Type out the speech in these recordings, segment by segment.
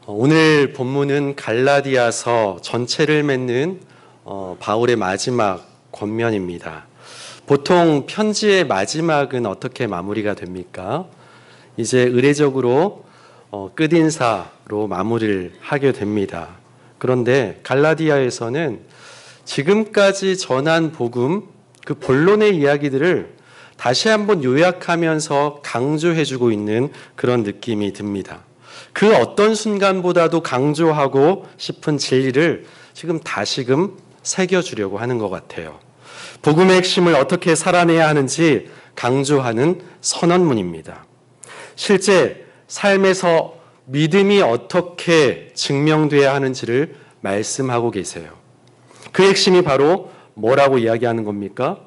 오늘 본문은 갈라디아서 전체를 맺는 바울의 마지막 권면입니다. 보통 편지의 마지막은 어떻게 마무리가 됩니까? 이제 의례적으로 끝인사로 마무리를 하게 됩니다. 그런데 갈라디아에서는 지금까지 전한 복음, 그 본론의 이야기들을 다시 한번 요약하면서 강조해주고 있는 그런 느낌이 듭니다. 그 어떤 순간보다도 강조하고 싶은 진리를 지금 다시금 새겨주려고 하는 것 같아요. 복음의 핵심을 어떻게 살아내야 하는지 강조하는 선언문입니다. 실제 삶에서 믿음이 어떻게 증명돼야 하는지를 말씀하고 계세요. 그 핵심이 바로 뭐라고 이야기하는 겁니까?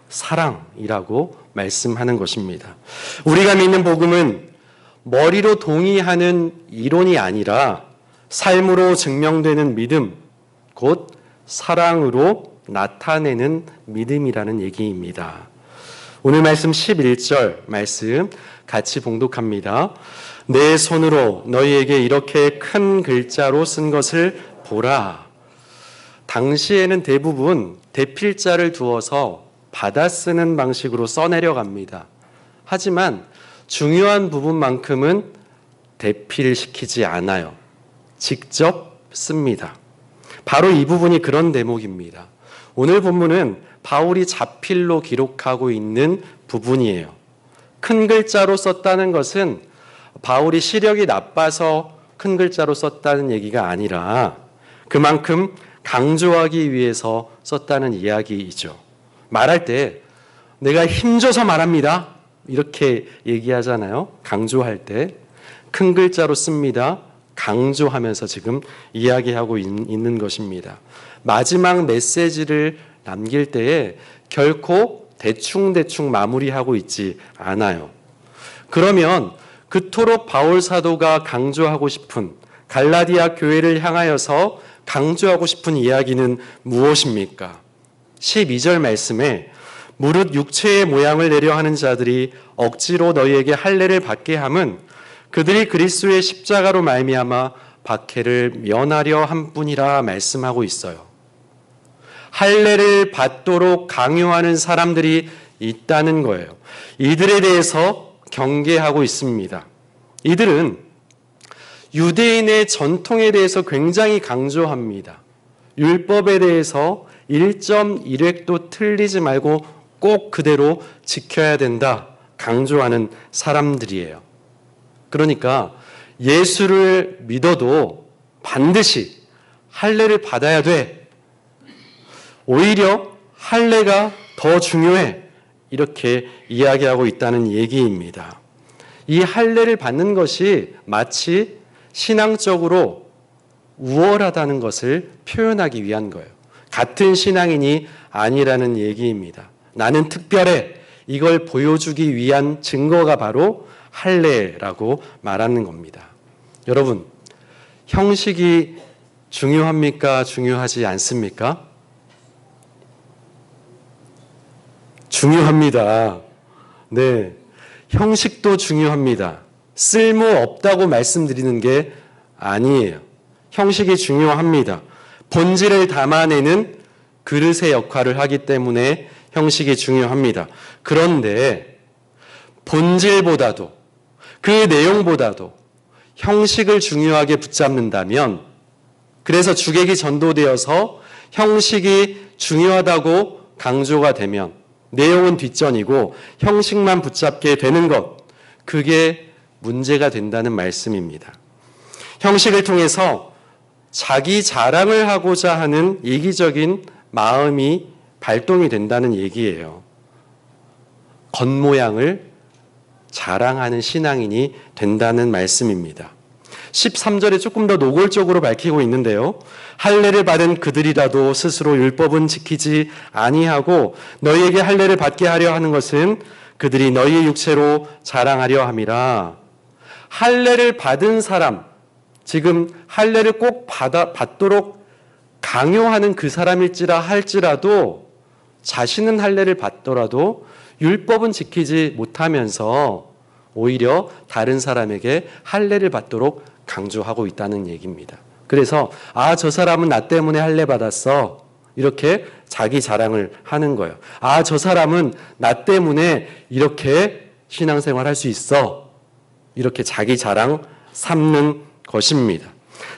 사랑이라고 말씀하는 것입니다. 우리가 믿는 복음은 머리로 동의하는 이론이 아니라 삶으로 증명되는 믿음, 곧 사랑으로 나타내는 믿음이라는 얘기입니다. 오늘 말씀 11절 말씀 같이 봉독합니다. 내 손으로 너희에게 이렇게 큰 글자로 쓴 것을 보라. 당시에는 대부분 대필자를 두어서 받아 쓰는 방식으로 써내려갑니다. 하지만 중요한 부분만큼은 대필시키지 않아요. 직접 씁니다. 바로 이 부분이 그런 대목입니다. 오늘 본문은 바울이 자필로 기록하고 있는 부분이에요. 큰 글자로 썼다는 것은 바울이 시력이 나빠서 큰 글자로 썼다는 얘기가 아니라 그만큼 강조하기 위해서 썼다는 이야기이죠. 말할 때 내가 힘줘서 말합니다. 이렇게 얘기하잖아요. 강조할 때 큰 글자로 씁니다. 강조하면서 지금 이야기하고 있는 것입니다. 마지막 메시지를 남길 때에 결코 대충 마무리하고 있지 않아요. 그러면 그토록 바울 사도가 강조하고 싶은 갈라디아 교회를 향하여서 강조하고 싶은 이야기는 무엇입니까? 12절 말씀에 무릇 육체의 모양을 내려 하는 자들이 억지로 너희에게 할례를 받게 함은 그들이 그리스도의 십자가로 말미암아 박해를 면하려 함뿐이라 말씀하고 있어요. 할례를 받도록 강요하는 사람들이 있다는 거예요. 이들에 대해서 경계하고 있습니다. 이들은 유대인의 전통에 대해서 굉장히 강조합니다. 율법에 대해서 1.1획도 틀리지 말고 꼭 그대로 지켜야 된다 강조하는 사람들이에요. 그러니까 예수를 믿어도 반드시 할례를 받아야 돼. 오히려 할례가 더 중요해. 이렇게 이야기하고 있다는 얘기입니다. 이 할례를 받는 것이 마치 신앙적으로 우월하다는 것을 표현하기 위한 거예요. 같은 신앙인이 아니라는 얘기입니다. 나는 특별해. 이걸 보여주기 위한 증거가 바로 할례라고 말하는 겁니다. 여러분, 형식이 중요합니까? 중요하지 않습니까? 중요합니다. 네, 형식도 중요합니다. 쓸모없다고 말씀드리는 게 아니에요. 형식이 중요합니다. 본질을 담아내는 그릇의 역할을 하기 때문에 형식이 중요합니다. 그런데 본질보다도 그 내용보다도 형식을 중요하게 붙잡는다면, 그래서 주객이 전도되어서 형식이 중요하다고 강조가 되면 내용은 뒷전이고 형식만 붙잡게 되는 것, 그게 문제가 된다는 말씀입니다. 형식을 통해서 자기 자랑을 하고자 하는 이기적인 마음이 발동이 된다는 얘기예요. 겉모양을 자랑하는 신앙인이 된다는 말씀입니다. 13절에 조금 더 노골적으로 밝히고 있는데요. 할례를 받은 그들이라도 스스로 율법은 지키지 아니하고 너희에게 할례를 받게 하려 하는 것은 그들이 너희의 육체로 자랑하려 함이라. 할례를 받은 사람, 지금 할례를 꼭 받도록 강요하는 그 사람일지라 할지라도 자신은 할례를 받더라도 율법은 지키지 못하면서 오히려 다른 사람에게 할례를 받도록 강조하고 있다는 얘기입니다. 그래서 저 사람은 나 때문에 할례 받았어. 이렇게 자기 자랑을 하는 거예요. 저 사람은 나 때문에 이렇게 신앙생활 할 수 있어. 이렇게 자기 자랑 삼는 것입니다.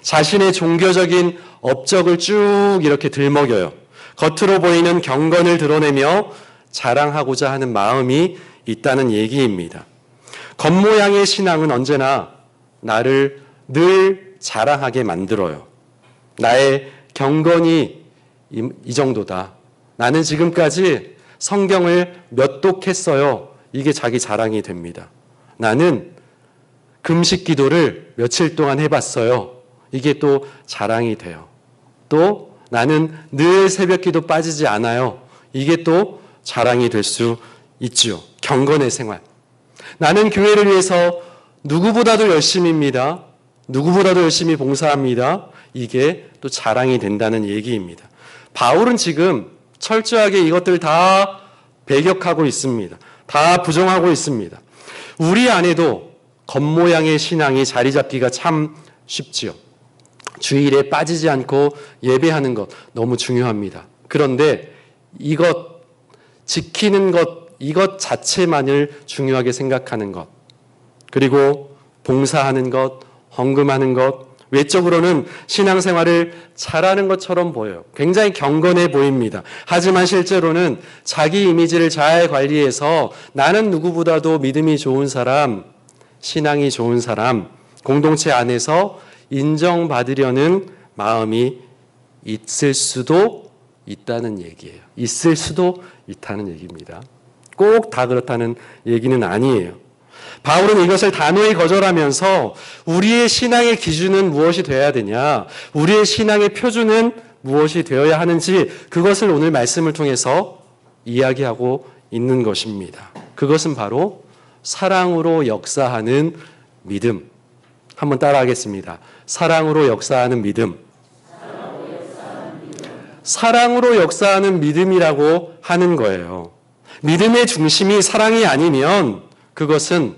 자신의 종교적인 업적을 쭉 이렇게 들먹여요. 겉으로 보이는 경건을 드러내며 자랑하고자 하는 마음이 있다는 얘기입니다. 겉모양의 신앙은 언제나 나를 늘 자랑하게 만들어요. 나의 경건이 이 정도다. 나는 지금까지 성경을 몇 독했어요. 이게 자기 자랑이 됩니다. 나는 금식 기도를 며칠 동안 해봤어요. 이게 또 자랑이 돼요. 또 나는 늘 새벽 기도 빠지지 않아요. 이게 또 자랑이 될 수 있죠. 경건의 생활. 나는 교회를 위해서 누구보다도 열심입니다. 누구보다도 열심히 봉사합니다. 이게 또 자랑이 된다는 얘기입니다. 바울은 지금 철저하게 이것들 다 배격하고 있습니다. 다 부정하고 있습니다. 우리 안에도 겉모양의 신앙이 자리 잡기가 참 쉽지요. 주일에 빠지지 않고 예배하는 것 너무 중요합니다. 그런데 이것 지키는 것, 이것 자체만을 중요하게 생각하는 것, 그리고 봉사하는 것, 헌금하는 것, 외적으로는 신앙생활을 잘하는 것처럼 보여요. 굉장히 경건해 보입니다. 하지만 실제로는 자기 이미지를 잘 관리해서 나는 누구보다도 믿음이 좋은 사람, 신앙이 좋은 사람, 공동체 안에서 인정받으려는 마음이 있을 수도 있다는 얘기예요. 있을 수도 있다는 얘기입니다. 꼭 다 그렇다는 얘기는 아니에요. 바울은 이것을 단호히 거절하면서 우리의 신앙의 기준은 무엇이 되어야 되냐, 우리의 신앙의 표준은 무엇이 되어야 하는지 그것을 오늘 말씀을 통해서 이야기하고 있는 것입니다. 그것은 바로 사랑으로 역사하는 믿음. 한번 따라하겠습니다. 사랑으로 역사하는 믿음. 사랑으로 역사하는 믿음이라고 하는 거예요. 믿음의 중심이 사랑이 아니면 그것은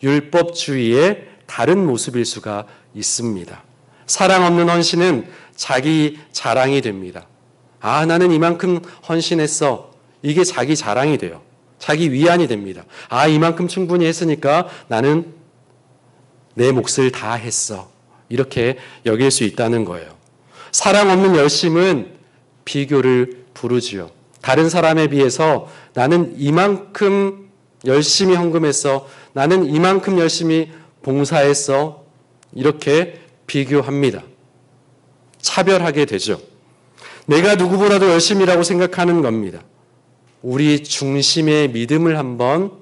율법주의의 다른 모습일 수가 있습니다. 사랑 없는 헌신은 자기 자랑이 됩니다. 나는 이만큼 헌신했어. 이게 자기 자랑이 돼요. 자기 위안이 됩니다. 이만큼 충분히 했으니까 나는 내 몫을 다 했어. 이렇게 여길 수 있다는 거예요. 사랑 없는 열심은 비교를 부르지요. 다른 사람에 비해서 나는 이만큼 열심히 헌금했어. 나는 이만큼 열심히 봉사했어. 이렇게 비교합니다. 차별하게 되죠. 내가 누구보다도 열심이라고 생각하는 겁니다. 우리 중심의 믿음을 한번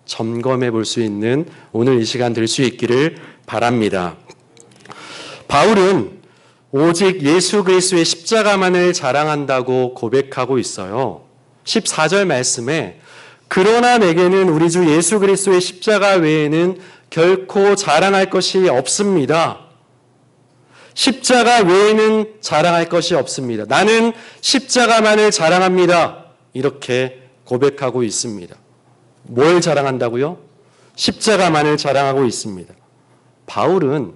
점검해 볼 수 있는 오늘 이 시간 될 수 있기를 바랍니다. 바울은 오직 예수 그리스도의 십자가만을 자랑한다고 고백하고 있어요. 14절 말씀에 그러나 내게는 우리 주 예수 그리스도의 십자가 외에는 결코 자랑할 것이 없습니다. 십자가 외에는 자랑할 것이 없습니다. 나는 십자가만을 자랑합니다. 이렇게 고백하고 있습니다. 뭘 자랑한다고요? 십자가만을 자랑하고 있습니다. 바울은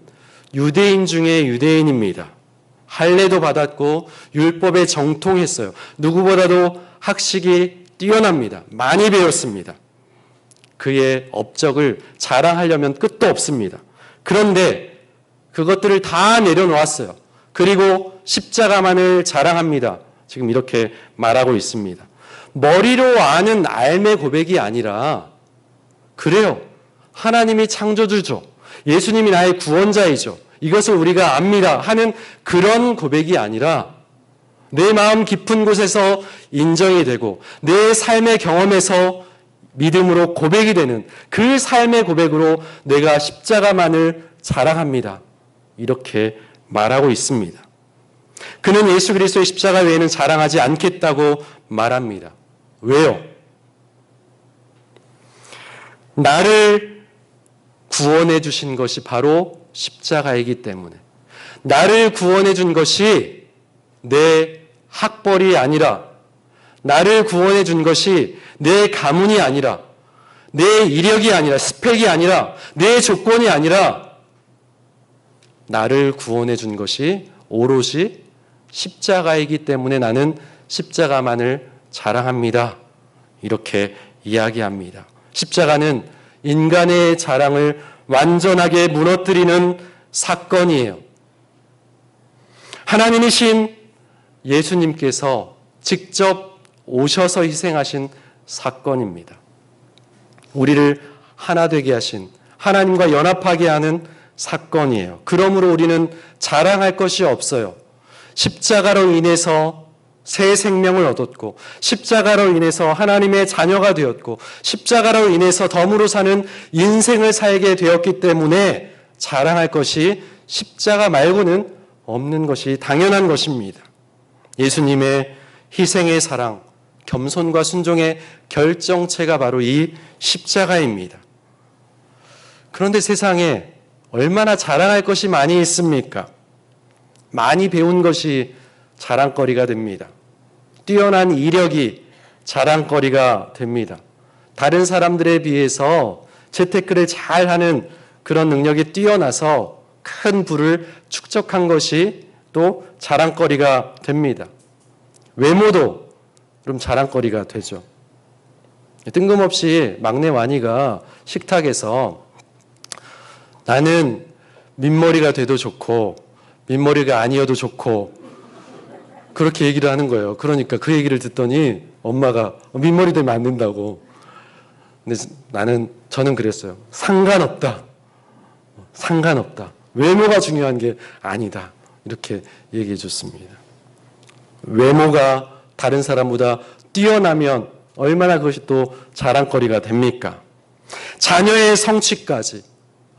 유대인 중에 유대인입니다. 할례도 받았고 율법에 정통했어요. 누구보다도 학식이 뛰어납니다. 많이 배웠습니다. 그의 업적을 자랑하려면 끝도 없습니다. 그런데 그것들을 다 내려놓았어요. 그리고 십자가만을 자랑합니다. 지금 이렇게 말하고 있습니다. 머리로 아는 알매 고백이 아니라 그래요. 하나님이 창조주죠. 예수님이 나의 구원자이죠. 이것을 우리가 압니다 하는 그런 고백이 아니라 내 마음 깊은 곳에서 인정이 되고 내 삶의 경험에서 믿음으로 고백이 되는 그 삶의 고백으로 내가 십자가만을 자랑합니다. 이렇게 말하고 있습니다. 그는 예수 그리스도의 십자가 외에는 자랑하지 않겠다고 말합니다. 왜요? 나를 구원해 주신 것이 바로 십자가이기 때문에, 나를 구원해 준 것이 내 학벌이 아니라, 나를 구원해 준 것이 내 가문이 아니라, 내 이력이 아니라, 스펙이 아니라, 내 조건이 아니라 나를 구원해 준 것이 오롯이 십자가이기 때문에 나는 십자가만을 자랑합니다. 이렇게 이야기합니다. 십자가는 인간의 자랑을 완전하게 무너뜨리는 사건이에요. 하나님이신 예수님께서 직접 오셔서 희생하신 사건입니다. 우리를 하나 되게 하신, 하나님과 연합하게 하는 사건이에요. 그러므로 우리는 자랑할 것이 없어요. 십자가로 인해서 새 생명을 얻었고, 십자가로 인해서 하나님의 자녀가 되었고, 십자가로 인해서 덤으로 사는 인생을 살게 되었기 때문에 자랑할 것이 십자가 말고는 없는 것이 당연한 것입니다. 예수님의 희생의 사랑, 겸손과 순종의 결정체가 바로 이 십자가입니다. 그런데 세상에 얼마나 자랑할 것이 많이 있습니까? 많이 배운 것이 자랑거리가 됩니다. 뛰어난 이력이 자랑거리가 됩니다. 다른 사람들에 비해서 재테크를 잘하는 그런 능력이 뛰어나서 큰 부를 축적한 것이 또 자랑거리가 됩니다. 외모도 그럼 자랑거리가 되죠. 뜬금없이 막내 완이가 식탁에서 나는 민머리가 돼도 좋고 민머리가 아니어도 좋고 그렇게 얘기를 하는 거예요. 그러니까 그 얘기를 듣더니 엄마가 민머리 되면 안 된다고. 근데 저는 그랬어요. 상관없다. 상관없다. 외모가 중요한 게 아니다. 이렇게 얘기해 줬습니다. 외모가 다른 사람보다 뛰어나면 얼마나 그것이 또 자랑거리가 됩니까? 자녀의 성취까지.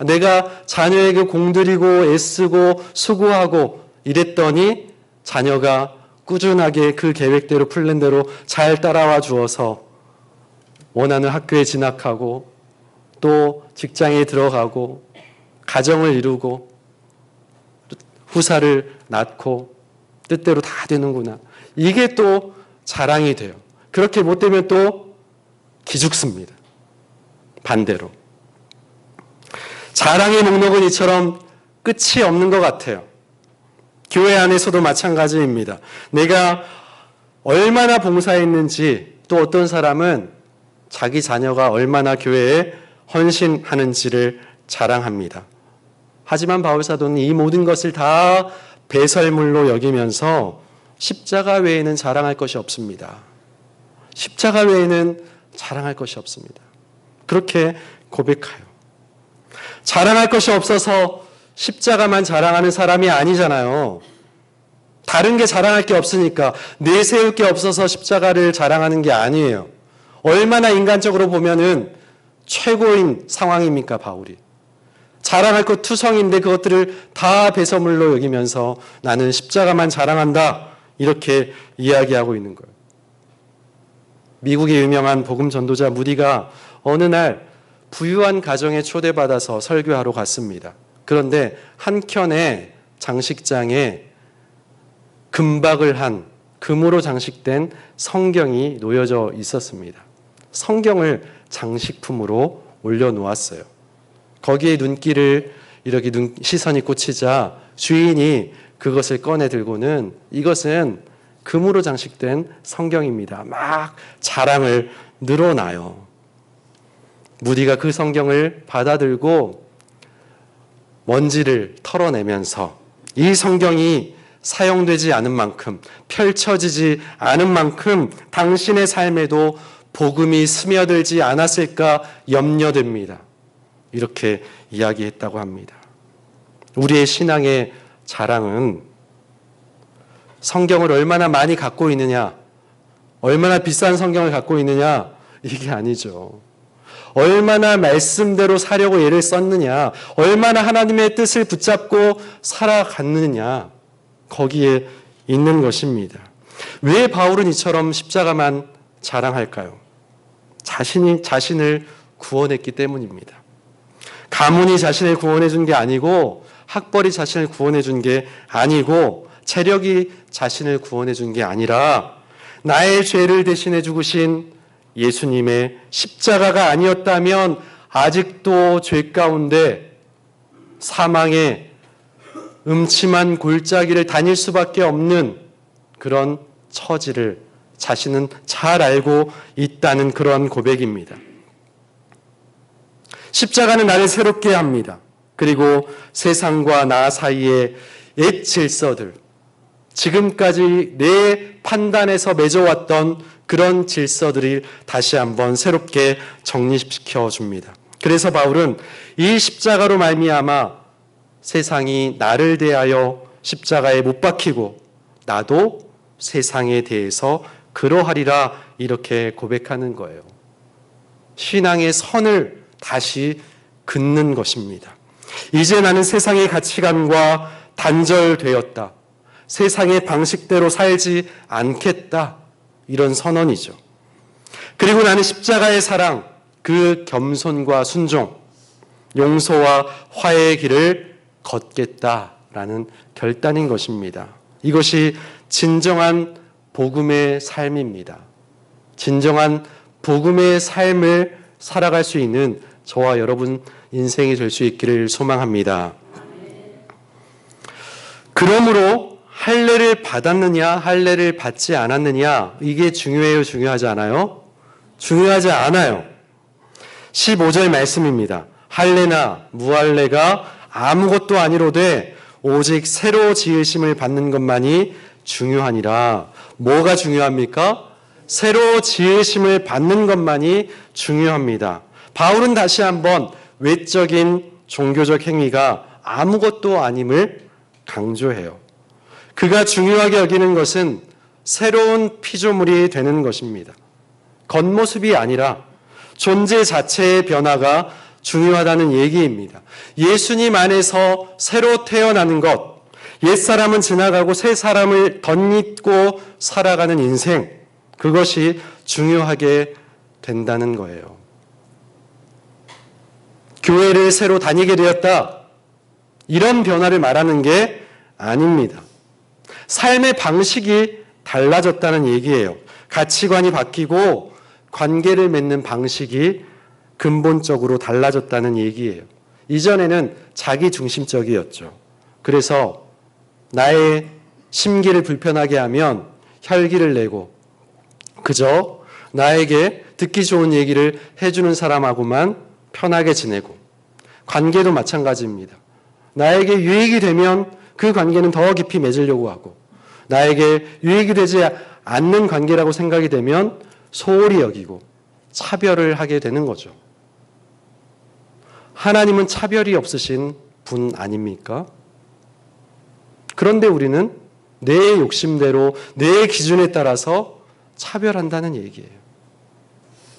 내가 자녀에게 공들이고 애쓰고 수고하고 이랬더니 자녀가 꾸준하게 그 계획대로 플랜대로 잘 따라와 주어서 원하는 학교에 진학하고 또 직장에 들어가고 가정을 이루고 후사를 낳고 뜻대로 다 되는구나. 이게 또 자랑이 돼요. 그렇게 못 되면 또 기죽습니다. 반대로. 자랑의 목록은 이처럼 끝이 없는 것 같아요. 교회 안에서도 마찬가지입니다. 내가 얼마나 봉사했는지, 또 어떤 사람은 자기 자녀가 얼마나 교회에 헌신하는지를 자랑합니다. 하지만 바울사도는 이 모든 것을 다 배설물로 여기면서 십자가 외에는 자랑할 것이 없습니다. 십자가 외에는 자랑할 것이 없습니다. 그렇게 고백해요. 자랑할 것이 없어서 십자가만 자랑하는 사람이 아니잖아요. 다른 게 자랑할 게 없으니까, 내세울 게 없어서 십자가를 자랑하는 게 아니에요. 얼마나 인간적으로 보면은 최고인 상황입니까, 바울이. 자랑할 것 투성인데 그것들을 다 배설물로 여기면서 나는 십자가만 자랑한다. 이렇게 이야기하고 있는 거예요. 미국의 유명한 복음 전도자 무디가 어느 날 부유한 가정에 초대받아서 설교하러 갔습니다. 그런데 한켠에 장식장에 금박을 한 금으로 장식된 성경이 놓여져 있었습니다. 성경을 장식품으로 올려놓았어요. 거기에 눈길을 이렇게 시선이 꽂히자 주인이 그것을 꺼내 들고는 이것은 금으로 장식된 성경입니다. 막 자랑을 늘어놔요. 무디가 그 성경을 받아들고 먼지를 털어내면서 이 성경이 사용되지 않은 만큼, 펼쳐지지 않은 만큼 당신의 삶에도 복음이 스며들지 않았을까 염려됩니다. 이렇게 이야기했다고 합니다. 우리의 신앙의 자랑은 성경을 얼마나 많이 갖고 있느냐, 얼마나 비싼 성경을 갖고 있느냐, 이게 아니죠. 얼마나 말씀대로 사려고 애를 썼느냐, 얼마나 하나님의 뜻을 붙잡고 살아갔느냐, 거기에 있는 것입니다. 왜 바울은 이처럼 십자가만 자랑할까요? 자신을 구원했기 때문입니다. 가문이 자신을 구원해 준 게 아니고, 학벌이 자신을 구원해 준 게 아니고, 체력이 자신을 구원해 준 게 아니라 나의 죄를 대신해 죽으신 예수님의 십자가가 아니었다면 아직도 죄 가운데 사망의 음침한 골짜기를 다닐 수밖에 없는 그런 처지를 자신은 잘 알고 있다는 그러한 고백입니다. 십자가는 나를 새롭게 합니다. 그리고 세상과 나 사이의 옛 질서들, 지금까지 내 판단에서 맺어왔던 그런 질서들이 다시 한번 새롭게 정립시켜 줍니다. 그래서 바울은 이 십자가로 말미암아 세상이 나를 대하여 십자가에 못 박히고 나도 세상에 대해서 그러하리라 이렇게 고백하는 거예요. 신앙의 선을 다시 긋는 것입니다. 이제 나는 세상의 가치관과 단절되었다. 세상의 방식대로 살지 않겠다. 이런 선언이죠. 그리고 나는 십자가의 사랑, 그 겸손과 순종, 용서와 화해의 길을 걷겠다라는 결단인 것입니다. 이것이 진정한 복음의 삶입니다. 진정한 복음의 삶을 살아갈 수 있는 저와 여러분 인생이 될 수 있기를 소망합니다. 그러므로 할례를 받았느냐 할례를 받지 않았느냐 이게 중요해요, 중요하지 않아요? 중요하지 않아요. 15절 말씀입니다. 할례나 무할례가 아무것도 아니로되 오직 새로 지으심을 받는 것만이 중요하니라. 뭐가 중요합니까? 새로 지으심을 받는 것만이 중요합니다. 바울은 다시 한번 외적인 종교적 행위가 아무것도 아님을 강조해요. 그가 중요하게 여기는 것은 새로운 피조물이 되는 것입니다. 겉모습이 아니라 존재 자체의 변화가 중요하다는 얘기입니다. 예수님 안에서 새로 태어나는 것, 옛사람은 지나가고 새 사람을 덧입고 살아가는 인생, 그것이 중요하게 된다는 거예요. 교회를 새로 다니게 되었다. 이런 변화를 말하는 게 아닙니다. 삶의 방식이 달라졌다는 얘기예요. 가치관이 바뀌고 관계를 맺는 방식이 근본적으로 달라졌다는 얘기예요. 이전에는 자기 중심적이었죠. 그래서 나의 심기를 불편하게 하면 혈기를 내고 그저 나에게 듣기 좋은 얘기를 해주는 사람하고만 편하게 지내고, 관계도 마찬가지입니다. 나에게 유익이 되면 그 관계는 더 깊이 맺으려고 하고, 나에게 유익이 되지 않는 관계라고 생각이 되면 소홀히 여기고 차별을 하게 되는 거죠. 하나님은 차별이 없으신 분 아닙니까? 그런데 우리는 내 욕심대로 내 기준에 따라서 차별한다는 얘기예요.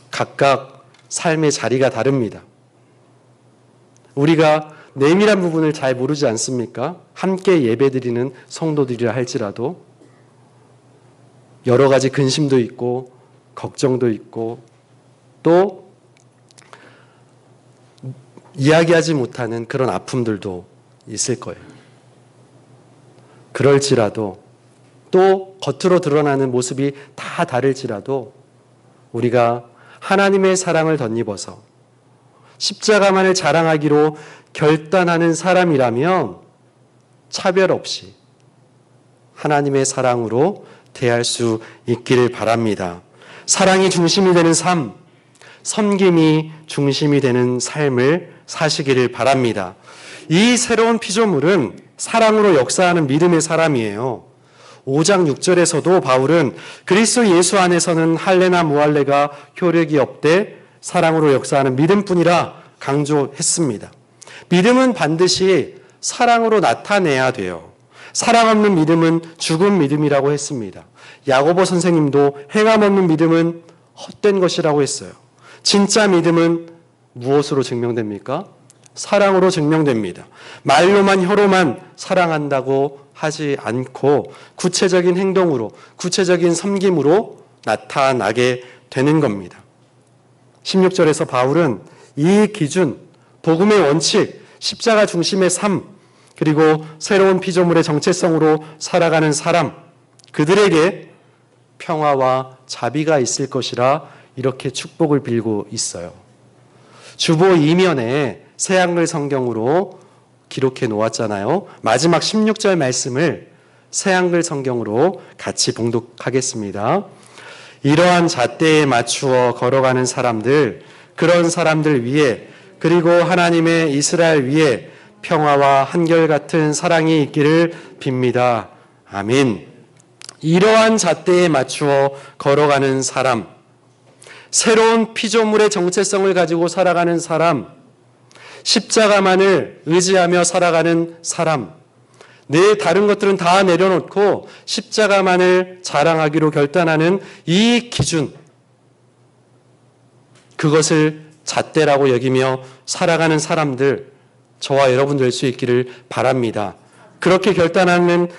각각 삶의 자리가 다릅니다. 우리가 내밀한 부분을 잘 모르지 않습니까? 함께 예배드리는 성도들이라 할지라도 여러 가지 근심도 있고 걱정도 있고 또 이야기하지 못하는 그런 아픔들도 있을 거예요. 그럴지라도 또 겉으로 드러나는 모습이 다 다를지라도 우리가 하나님의 사랑을 덧입어서 십자가만을 자랑하기로 결단하는 사람이라면 차별 없이 하나님의 사랑으로 대할 수 있기를 바랍니다. 사랑이 중심이 되는 삶, 섬김이 중심이 되는 삶을 사시기를 바랍니다. 이 새로운 피조물은 사랑으로 역사하는 믿음의 사람이에요. 5장 6절에서도 바울은 그리스도 예수 안에서는 할례나 무할례가 효력이 없되 사랑으로 역사하는 믿음뿐이라 강조했습니다. 믿음은 반드시 사랑으로 나타내야 돼요. 사랑 없는 믿음은 죽은 믿음이라고 했습니다. 야고보 선생님도 행함 없는 믿음은 헛된 것이라고 했어요. 진짜 믿음은 무엇으로 증명됩니까? 사랑으로 증명됩니다. 말로만 혀로만 사랑한다고 하지 않고 구체적인 행동으로, 구체적인 섬김으로 나타나게 되는 겁니다. 16절에서 바울은 이 기준, 복음의 원칙, 십자가 중심의 삶, 그리고 새로운 피조물의 정체성으로 살아가는 사람, 그들에게 평화와 자비가 있을 것이라 이렇게 축복을 빌고 있어요. 주보 2면에 새한글 성경으로 기록해 놓았잖아요. 마지막 16절 말씀을 새한글 성경으로 같이 봉독하겠습니다. 이러한 잣대에 맞추어 걸어가는 사람들, 그런 사람들 위에, 그리고 하나님의 이스라엘 위에 평화와 한결같은 사랑이 있기를 빕니다. 아멘. 이러한 잣대에 맞추어 걸어가는 사람, 새로운 피조물의 정체성을 가지고 살아가는 사람, 십자가만을 의지하며 살아가는 사람, 내 다른 것들은 다 내려놓고 십자가만을 자랑하기로 결단하는 이 기준, 그것을 잣대라고 여기며 살아가는 사람들, 저와 여러분 될 수 있기를 바랍니다. 그렇게 결단하는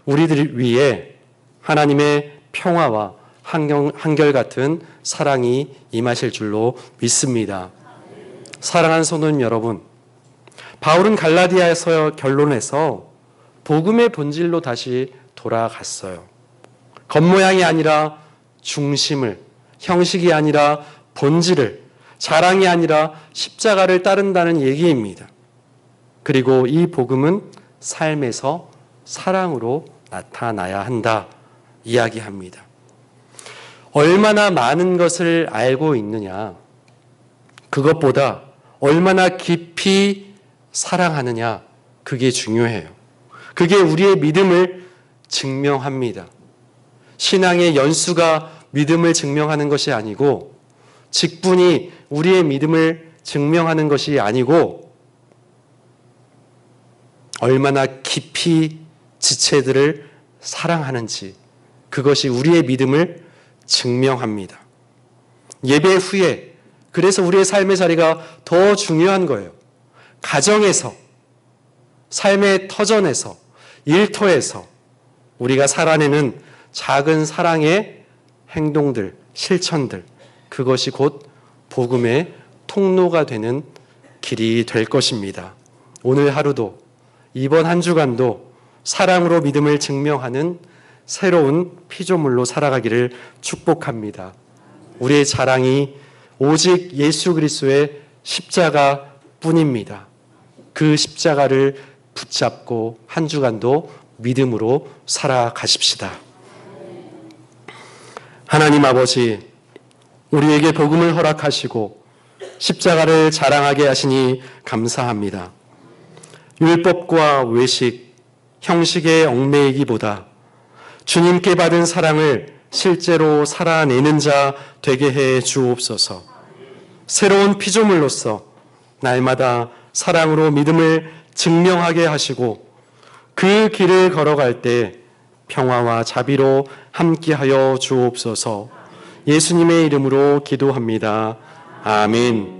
우리들 위해 하나님의 평화와 한결같은 사랑이 임하실 줄로 믿습니다. 사랑하는 성도님 여러분, 바울은 갈라디아에서 결론에서 복음의 본질로 다시 돌아갔어요. 겉모양이 아니라 중심을, 형식이 아니라 본질을, 자랑이 아니라 십자가를 따른다는 얘기입니다. 그리고 이 복음은 삶에서 사랑으로 나타나야 한다 이야기합니다. 얼마나 많은 것을 알고 있느냐, 그것보다 얼마나 깊이 사랑하느냐, 그게 중요해요. 그게 우리의 믿음을 증명합니다. 신앙의 연수가 믿음을 증명하는 것이 아니고, 직분이 우리의 믿음을 증명하는 것이 아니고, 얼마나 깊이 지체들을 사랑하는지, 그것이 우리의 믿음을 증명합니다. 예배 후에, 그래서 우리의 삶의 자리가 더 중요한 거예요. 가정에서, 삶의 터전에서, 일터에서 우리가 살아내는 작은 사랑의 행동들, 실천들, 그것이 곧 복음의 통로가 되는 길이 될 것입니다. 오늘 하루도, 이번 한 주간도 사랑으로 믿음을 증명하는 새로운 피조물로 살아가기를 축복합니다. 우리의 자랑이 오직 예수 그리스도의 십자가 뿐입니다. 그 십자가를 붙잡고 한 주간도 믿음으로 살아가십시다. 하나님 아버지, 우리에게 복음을 허락하시고 십자가를 자랑하게 하시니 감사합니다. 율법과 외식, 형식에 얽매이기보다 주님께 받은 사랑을 실제로 살아내는 자 되게 해 주옵소서. 새로운 피조물로서 날마다 사랑으로 믿음을 증명하게 하시고 그 길을 걸어갈 때 평화와 자비로 함께하여 주옵소서. 예수님의 이름으로 기도합니다. 아멘.